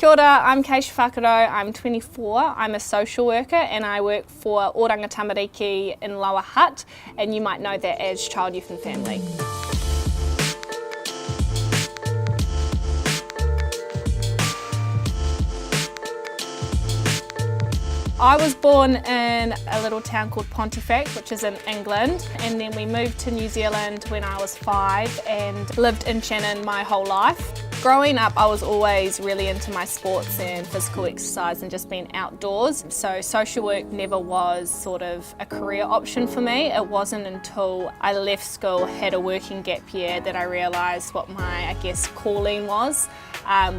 Kia ora, I'm Keisha Whakaro, I'm 24, I'm a social worker and I work for Oranga Tamariki in Lower Hutt, and you might know that as Child, Youth and Family. I was born in a little town called Pontefract, which is in England, and then we moved to New Zealand when I was 5 and lived in Shannon my whole life. Growing up, I was always really into my sports and physical exercise and just being outdoors. So social work never was sort of a career option for me. It wasn't until I left school, had a working gap year, that I realised what my, I guess, calling was,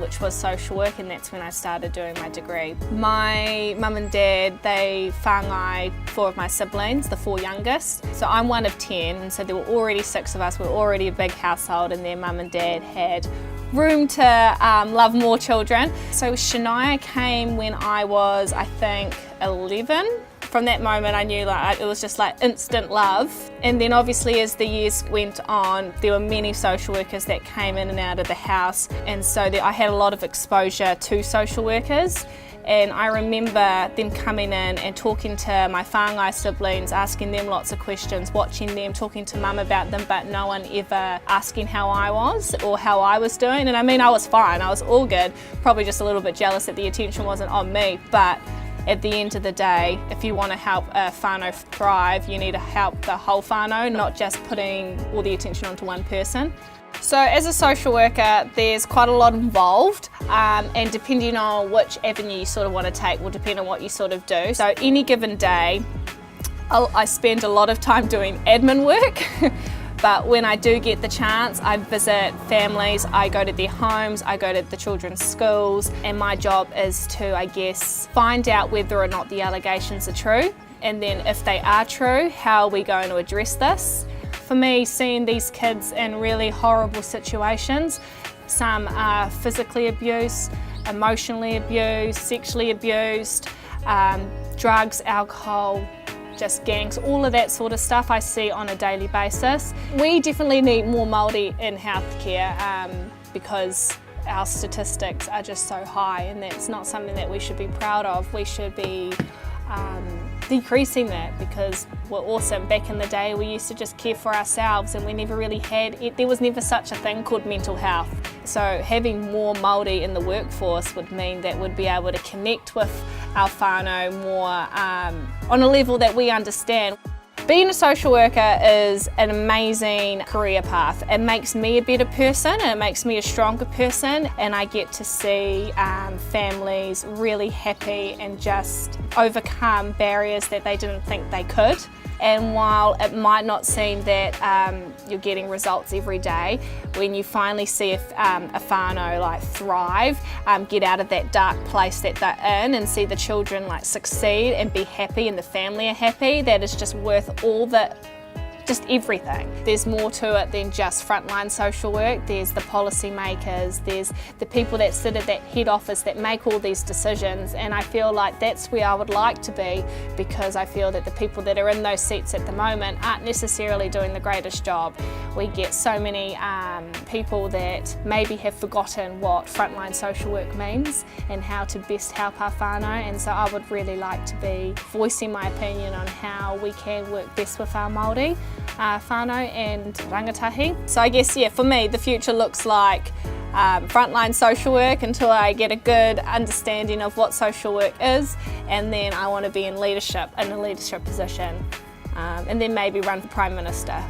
which was social work, and that's when I started doing my degree. My mum and dad, they whāngai 4 of my siblings, the 4 youngest. So I'm one of 10, and so there were already 6 of us. We were already a big household, and their mum and dad had room to love more children. So Shania came when I was, I think, 11. From that moment I knew it was just like instant love. And then obviously as the years went on, there were many social workers that came in and out of the house, and so I had a lot of exposure to social workers. And I remember them coming in and talking to my whāngai siblings, asking them lots of questions, watching them, talking to mum about them, but no one ever asking how I was or how I was doing. And I mean, I was fine, I was all good, probably just a little bit jealous that the attention wasn't on me. But at the end of the day, if you want to help a whānau thrive, you need to help the whole whānau, not just putting all the attention onto one person. So as a social worker, there's quite a lot involved, and depending on which avenue you sort of want to take will depend on what you sort of do. So any given day, I spend a lot of time doing admin work, but when I do get the chance, I visit families, I go to their homes, I go to the children's schools, and my job is to, I guess, find out whether or not the allegations are true, and then if they are true, how are we going to address this? For me, seeing these kids in really horrible situations, some are physically abused, emotionally abused, sexually abused, drugs, alcohol, just gangs, all of that sort of stuff I see on a daily basis. We definitely need more Māori in healthcare because our statistics are just so high, and that's not something that we should be proud of. We should be decreasing that, because we're awesome. Back in the day we used to just care for ourselves and we never really had it. There was never such a thing called mental health. So having more Māori in the workforce would mean that we'd be able to connect with our whānau more on a level that we understand. Being a social worker is an amazing career path. It makes me a better person and it makes me a stronger person, and I get to see families really happy and just overcome barriers that they didn't think they could. And while it might not seem that you're getting results every day, when you finally see a whānau like thrive, get out of that dark place that they're in, and see the children like succeed and be happy and the family are happy, that is just worth all the, just everything. There's more to it than just frontline social work. There's the policy makers, there's the people that sit at that head office that make all these decisions, and I feel like that's where I would like to be, because I feel that the people that are in those seats at the moment aren't necessarily doing the greatest job. We get so many people that maybe have forgotten what frontline social work means and how to best help our whānau, and so I would really like to be voicing my opinion on how we can work best with our Māori whānau and rangatahi. So I guess, yeah, for me the future looks like frontline social work until I get a good understanding of what social work is, and then I want to be in leadership, in a leadership position, and then maybe run for Prime Minister.